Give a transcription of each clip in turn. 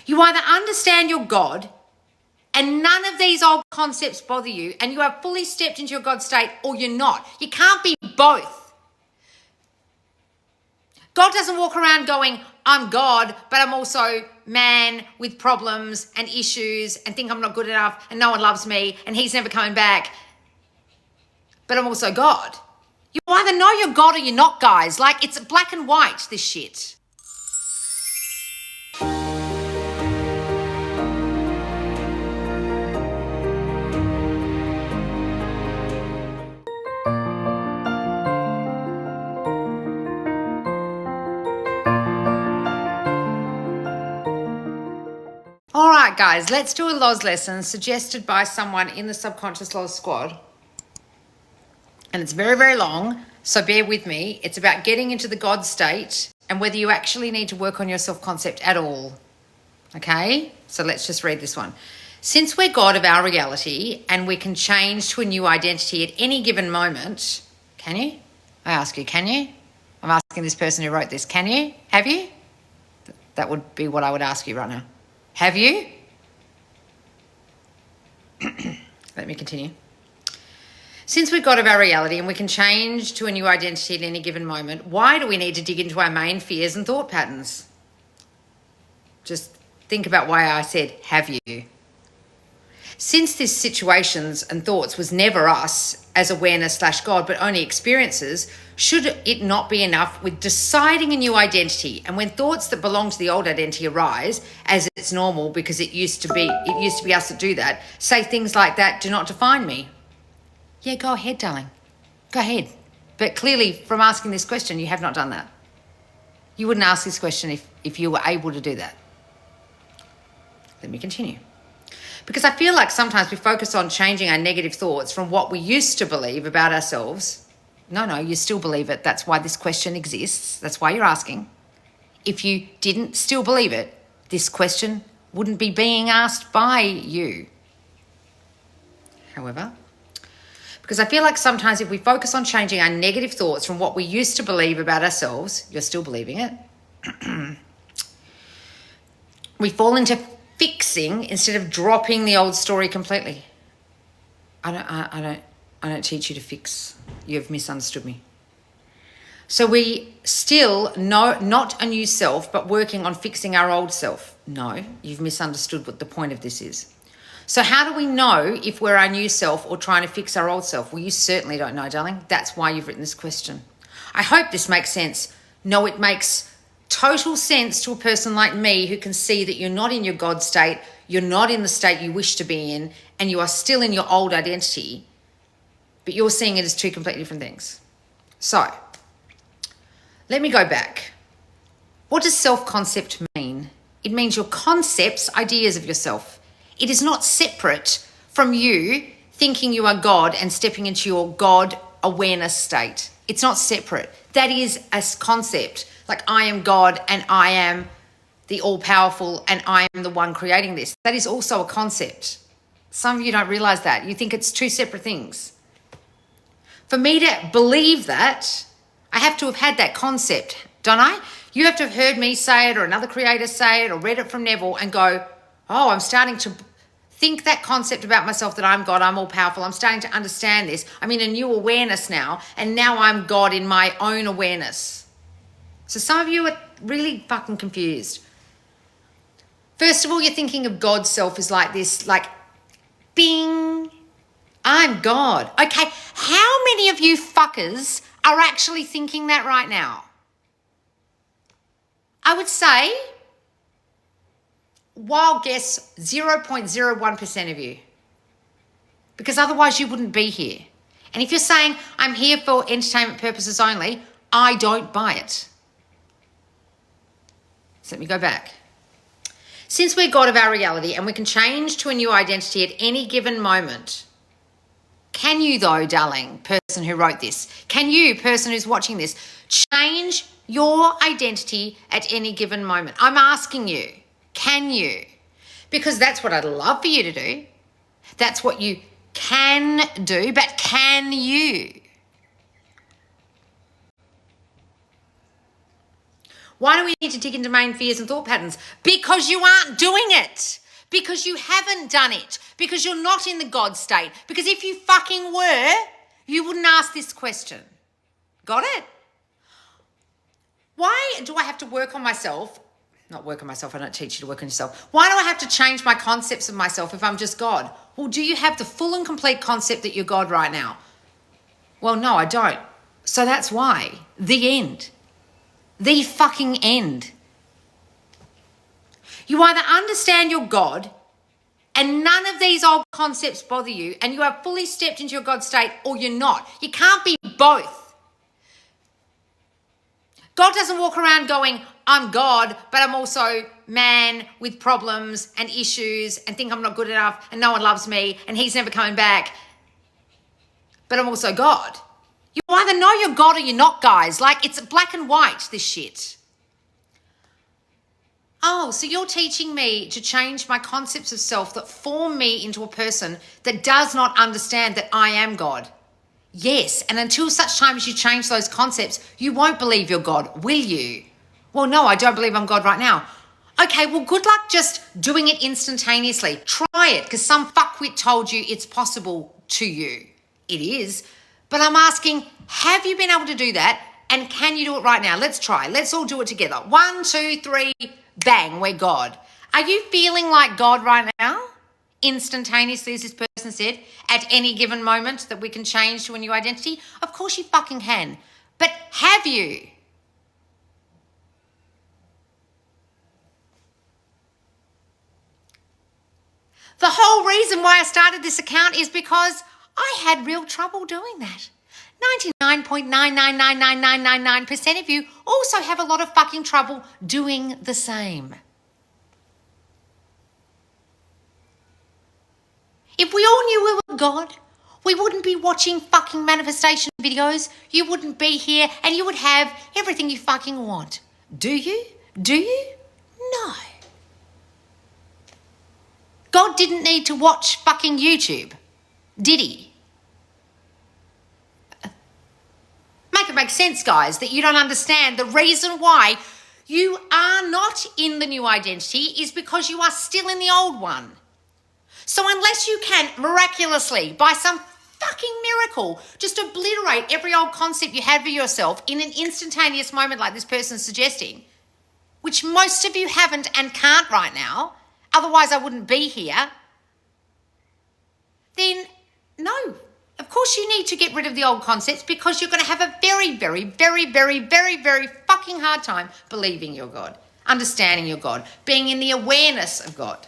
You either understand your God and none of these old concepts bother you and you have fully stepped into your God state, or you're not. You can't be both. God doesn't walk around going, I'm God, but I'm also man with problems and issues and think I'm not good enough and no one loves me and he's never coming back. But I'm also God. You either know you're God or you're not, guys. Like, it's black and white, this shit. All right, guys, let's do a Loz lesson suggested by someone in the Subconscious Loz Squad. And it's very, very long, so bear with me. It's about getting into the God state and whether you actually need to work on your self-concept at all. Okay? So let's just read this one. Since we're God of our reality and we can change to a new identity at any given moment, can you? I ask you, can you? I'm asking this person who wrote this, can you? Have you? That would be what I would ask you right now. Have you? Let me continue. Since we're God of our reality and we can change to a new identity at any given moment, why do we need to dig into our main fears and thought patterns? Just think about why I said, have you? Since this situations and thoughts was never us as awareness/God, but only experiences, should it not be enough with deciding a new identity? And when thoughts that belong to the old identity arise, as it's normal because it used to be us that do that, say things like that, do not define me. Yeah, go ahead, darling. Go ahead. But clearly from asking this question, you have not done that. You wouldn't ask this question if you were able to do that. Let me continue. Because I feel like sometimes we focus on changing our negative thoughts from what we used to believe about ourselves. No, you still believe it. That's why this question exists. That's why you're asking. If you didn't still believe it, this question wouldn't be being asked by you. However, because I feel like sometimes if we focus on changing our negative thoughts from what we used to believe about ourselves, you're still believing it, we fall into fixing instead of dropping the old story completely. I don't teach you to fix. You've misunderstood me. So we still know not a new self, but working on fixing our old self. No, you've misunderstood what the point of this is. So how do we know if we're our new self or trying to fix our old self? Well, you certainly don't know, darling. That's why you've written this question. I hope this makes sense. No, it makes total sense to a person like me who can see that you're not in your God state, you're not in the state you wish to be in, and you are still in your old identity, but you're seeing it as two completely different things. So, let me go back. What does self-concept mean? It means your concepts, ideas of yourself. It is not separate from you thinking you are God and stepping into your God awareness state. It's not separate. That is a concept. Like, I am God and I am the all-powerful and I am the one creating this. That is also a concept. Some of you don't realize that. You think it's two separate things. For me to believe that, I have to have had that concept, don't I? You have to have heard me say it or another creator say it or read it from Neville and go, oh, I'm starting to think that concept about myself that I'm God, I'm all-powerful. I'm starting to understand this. I'm in a new awareness now, and now I'm God in my own awareness. So some of you are really fucking confused. First of all, you're thinking of God's self as like this, like, bing, I'm God. Okay, how many of you fuckers are actually thinking that right now? I would say, wild guess, 0.01% of you. Because otherwise you wouldn't be here. And if you're saying, I'm here for entertainment purposes only, I don't buy it. So let me go back. Since we're God of our reality and we can change to a new identity at any given moment, can you though, darling, person who wrote this, can you, person who's watching this, change your identity at any given moment? I'm asking you, can you? Because that's what I'd love for you to do. That's what you can do, but can you? Why do we need to dig into main fears and thought patterns? Because you aren't doing it. Because you haven't done it. Because you're not in the God state. Because if you fucking were, you wouldn't ask this question. Got it? Why do I have to work on myself? Not work on myself, I don't teach you to work on yourself. Why do I have to change my concepts of myself if I'm just God? Well, do you have the full and complete concept that you're God right now? Well, no, I don't. So that's why. The end. The fucking end. You either understand you're God and none of these old concepts bother you and you have fully stepped into your God state, or you're not. You can't be both. God doesn't walk around going, I'm God, but I'm also man with problems and issues and think I'm not good enough and no one loves me and he's never coming back. But I'm also God. You either know you're God or you're not, guys. Like, it's black and white, this shit. Oh, so you're teaching me to change my concepts of self that form me into a person that does not understand that I am God. Yes, and until such time as you change those concepts, you won't believe you're God, will you? Well, no, I don't believe I'm God right now. Okay, well, good luck just doing it instantaneously. Try it, because some fuckwit told you it's possible to you. It is. But I'm asking, have you been able to do that? And can you do it right now? Let's try. Let's all do it together. 1, 2, 3, bang, we're God. Are you feeling like God right now? Instantaneously, as this person said, at any given moment that we can change to a new identity? Of course you fucking can. But have you? The whole reason why I started this account is because I had real trouble doing that. 99.9999999% of you also have a lot of fucking trouble doing the same. If we all knew we were God, we wouldn't be watching fucking manifestation videos. You wouldn't be here and you would have everything you fucking want. Do you? Do you? No. God didn't need to watch fucking YouTube, did he? Make it make sense, guys, that you don't understand the reason why you are not in the new identity is because you are still in the old one. So unless you can miraculously, by some fucking miracle, just obliterate every old concept you had for yourself in an instantaneous moment like this person's suggesting, which most of you haven't and can't right now, otherwise I wouldn't be here, then no. Of course you need to get rid of the old concepts because you're going to have a very, very, very, very, very, very fucking hard time believing you're God, understanding you're God, being in the awareness of God.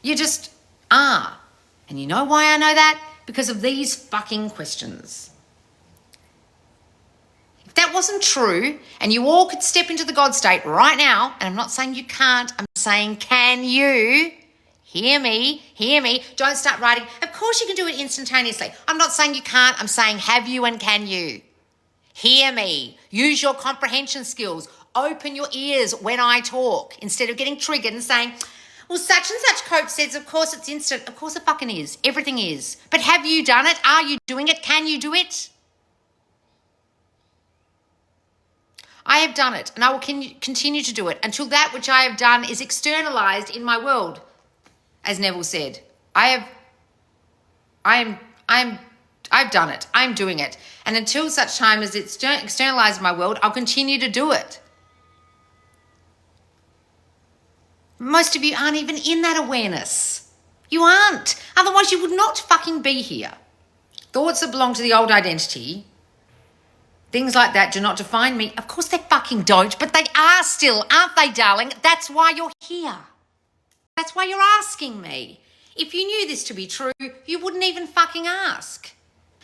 You just are. And you know why I know that? Because of these fucking questions. If that wasn't true and you all could step into the God state right now, and I'm not saying you can't, I'm saying can you? Hear me, don't start writing. Of course you can do it instantaneously. I'm not saying you can't, I'm saying have you and can you? Hear me, use your comprehension skills, open your ears when I talk instead of getting triggered and saying, well, such and such coach says, of course it's instant. Of course it fucking is. Everything is. But have you done it? Are you doing it? Can you do it? I have done it and I will continue to do it until that which I have done is externalized in my world. As Neville said, I've done it. I'm doing it. And until such time as it's externalized in my world, I'll continue to do it. Most of you aren't even in that awareness. You aren't. Otherwise you would not fucking be here. Thoughts that belong to the old identity, things like that do not define me. Of course they fucking don't, but they are still, aren't they, darling? That's why you're here. That's why you're asking me. If you knew this to be true, you wouldn't even fucking ask.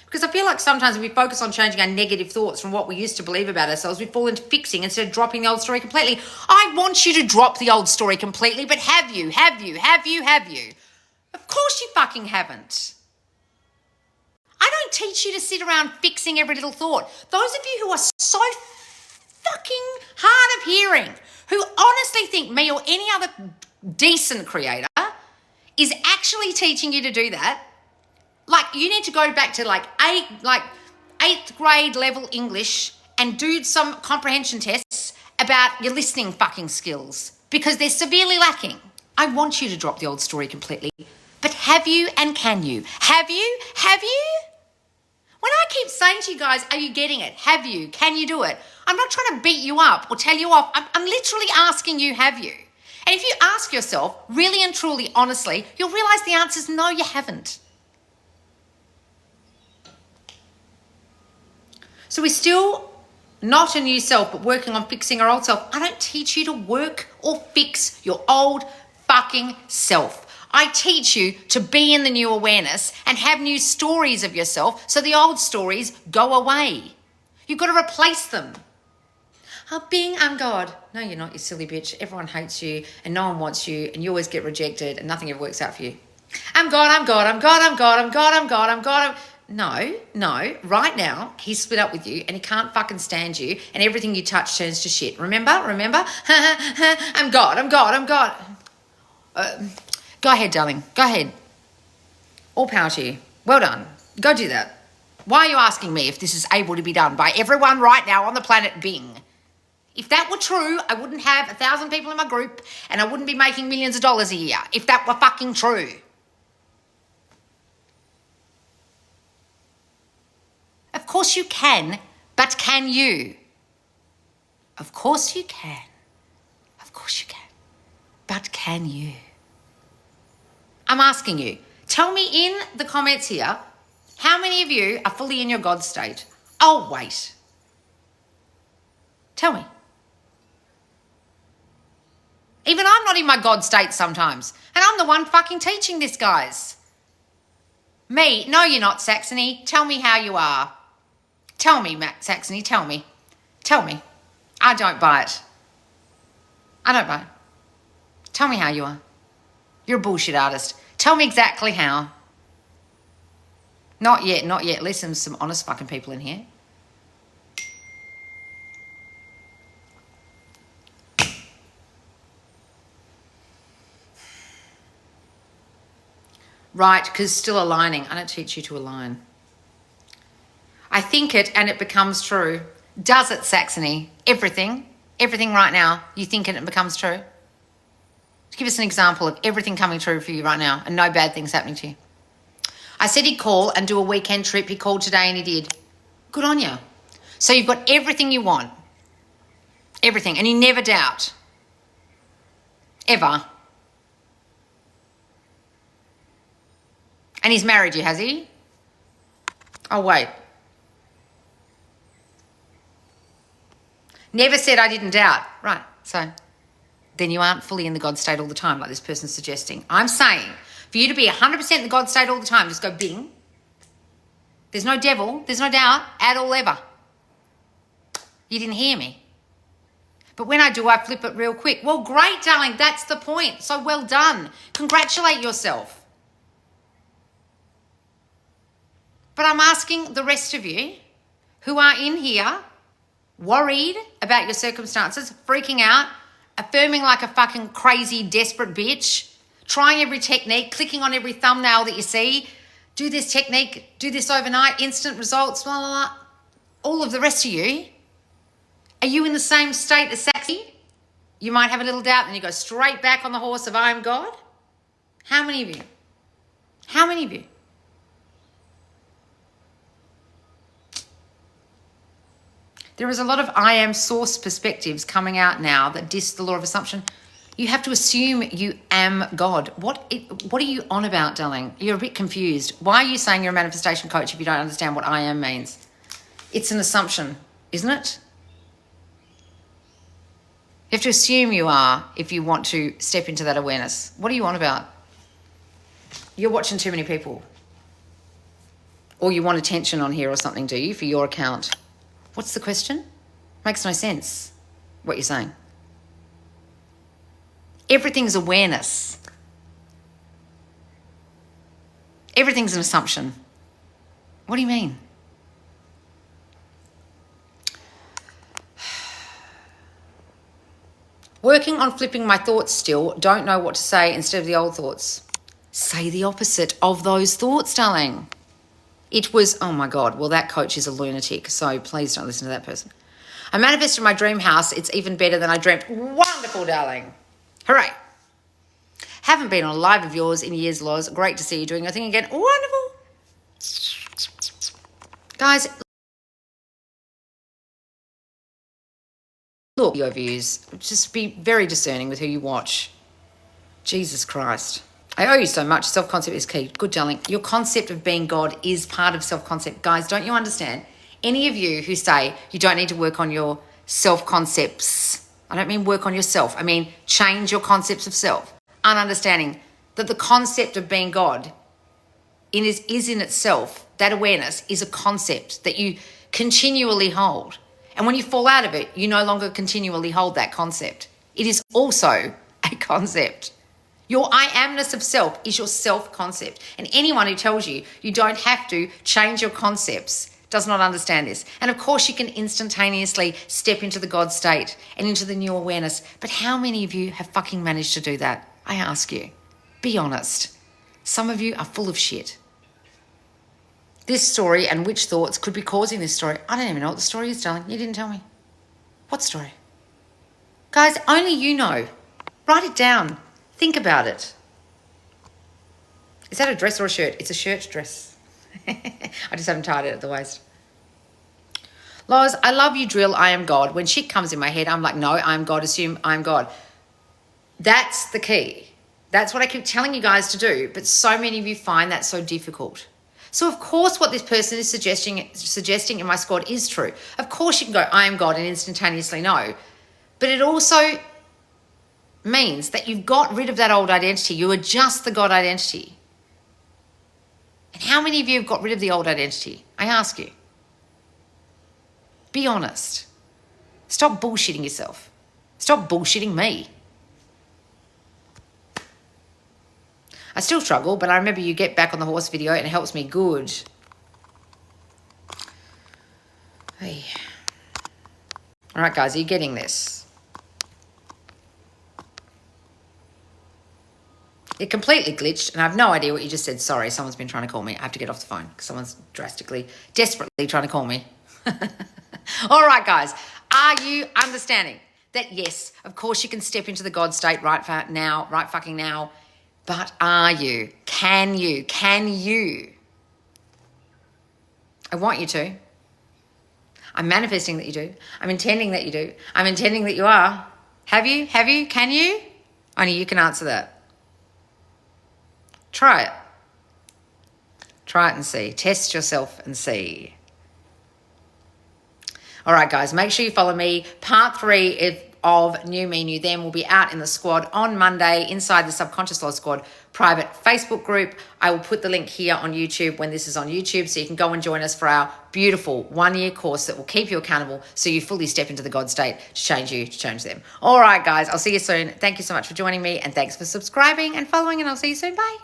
Because I feel like sometimes when we focus on changing our negative thoughts from what we used to believe about ourselves, we fall into fixing instead of dropping the old story completely. I want you to drop the old story completely, but have you? Of course you fucking haven't. I don't teach you to sit around fixing every little thought. Those of you who are so fucking hard of hearing, who honestly think me or any other decent creator is actually teaching you to do that, like you need to go back to like eighth grade level English and do some comprehension tests about your listening fucking skills because they're severely lacking. I want you to drop the old story completely. But have you and can you? Have you? Have you? When I keep saying to you guys, are you getting it? Have you? Can you do it? I'm not trying to beat you up or tell you off. I'm literally asking you, have you? And if you ask yourself really and truly, honestly, you'll realize the answer is no, you haven't. So we're still not a new self, but working on fixing our old self. I don't teach you to work or fix your old fucking self. I teach you to be in the new awareness and have new stories of yourself so the old stories go away. You've got to replace them. I'm God. No, you're not, you silly bitch. Everyone hates you and no one wants you and you always get rejected and nothing ever works out for you. I'm God. No. Right now, he's split up with you and he can't fucking stand you and everything you touch turns to shit. Remember? I'm God. Go ahead, darling. Go ahead. All power to you. Well done. Go do that. Why are you asking me if this is able to be done by everyone right now on the planet Bing? If that were true, I wouldn't have 1,000 people in my group and I wouldn't be making millions of dollars a year. If that were fucking true. Of course you can, but can you? Of course you can. Of course you can. But can you? I'm asking you. Tell me in the comments here, how many of you are fully in your God state? I'll wait. Tell me. Even I'm not in my God state sometimes. And I'm the one fucking teaching this, guys. Me? No, you're not, Saxony. Tell me how you are. Tell me, Matt Saxony, tell me. Tell me. I don't buy it. I don't buy it. Tell me how you are. You're a bullshit artist. Tell me exactly how. Not yet. Listen, there's some honest fucking people in here. Right, because still aligning. I don't teach you to align. I think it and it becomes true. Does it, Saxony? Everything right now, you think it and it becomes true? Give us an example of everything coming true for you right now and no bad things happening to you. I said he'd call and do a weekend trip. He called today and he did. Good on you. So you've got everything you want. Everything. And you never doubt. Ever. And he's married you, has he? Oh, wait. Never said I didn't doubt. Right, so then you aren't fully in the God state all the time like this person's suggesting. I'm saying for you to be 100% in the God state all the time, just go bing. There's no devil, there's no doubt at all ever. You didn't hear me. But when I do, I flip it real quick. Well, great, darling, that's the point. So well done. Congratulate yourself. But I'm asking the rest of you who are in here worried about your circumstances, freaking out, affirming like a fucking crazy, desperate bitch, trying every technique, clicking on every thumbnail that you see, do this technique, do this overnight, instant results, blah, blah, blah. All of the rest of you, are you in the same state as Saxy? You might have a little doubt and you go straight back on the horse of I am God. How many of you? How many of you? There is a lot of I am source perspectives coming out now that diss the law of assumption. You have to assume you am God. What are you on about, darling? You're a bit confused. Why are you saying you're a manifestation coach if you don't understand what I am means? It's an assumption, isn't it? You have to assume you are if you want to step into that awareness. What are you on about? You're watching too many people. Or you want attention on here or something, do you, for your account? What's the question? Makes no sense, what you're saying. Everything's awareness. Everything's an assumption. What do you mean? Working on flipping my thoughts still, don't know what to say instead of the old thoughts. Say the opposite of those thoughts, darling. It was, oh my God, well, that coach is a lunatic, so please don't listen to that person. I manifested my dream house. It's even better than I dreamt. Wonderful, darling. Hooray. Haven't been on a live of yours in years, Loz. Great to see you doing your thing again. Wonderful. Guys, look, your views. Just be very discerning with who you watch. Jesus Christ. I owe you so much. Self-concept is key. Good, darling. Your concept of being God is part of self-concept. Guys, don't you understand? Any of you who say you don't need to work on your self-concepts, I don't mean work on yourself. I mean change your concepts of self. Understanding that the concept of being God is in itself, that awareness is a concept that you continually hold. And when you fall out of it, you no longer continually hold that concept. It is also a concept. Your I amness of self is your self-concept. And anyone who tells you you don't have to change your concepts does not understand this. And of course you can instantaneously step into the God state and into the new awareness. But how many of you have fucking managed to do that? I ask you. Be honest. Some of you are full of shit. This story and which thoughts could be causing this story. I don't even know what the story is, darling. You didn't tell me. What story? Guys, only you know. Write it down. Think about it. Is that a dress or a shirt? It's a shirt dress. I just haven't tied it at the waist. Loz, I love you drill, I am God. When shit comes in my head, I'm like, no, I am God, assume I am God. That's the key. That's what I keep telling you guys to do, but so many of you find that so difficult. So of course what this person is suggesting in my squad is true. Of course you can go, I am God, and instantaneously know. But it also means that you've got rid of that old identity. You are just the God identity. And how many of you have got rid of the old identity? I ask you. Be honest. Stop bullshitting yourself. Stop bullshitting me. I still struggle, but I remember you get back on the horse video and it helps me good. Hey. All right, guys, are you getting this? It completely glitched, and I have no idea what you just said. Sorry, someone's been trying to call me. I have to get off the phone because someone's desperately trying to call me. All right, guys, are you understanding that, yes, of course you can step into the God state right fucking now, but are you? Can you? Can you? I want you to. I'm manifesting that you do. I'm intending that you do. I'm intending that you are. Have you? Have you? Can you? Only you can answer that. Try it. Try it and see. Test yourself and see. All right, guys, make sure you follow me. Part 3 of New Me, New Them will be out in the squad on Monday inside the Subconscious Law Squad private Facebook group. I will put the link here on YouTube when this is on YouTube, so you can go and join us for our beautiful 1-year course that will keep you accountable so you fully step into the God state to change you, to change them. All right, guys, I'll see you soon. Thank you so much for joining me, and thanks for subscribing and following, and I'll see you soon. Bye.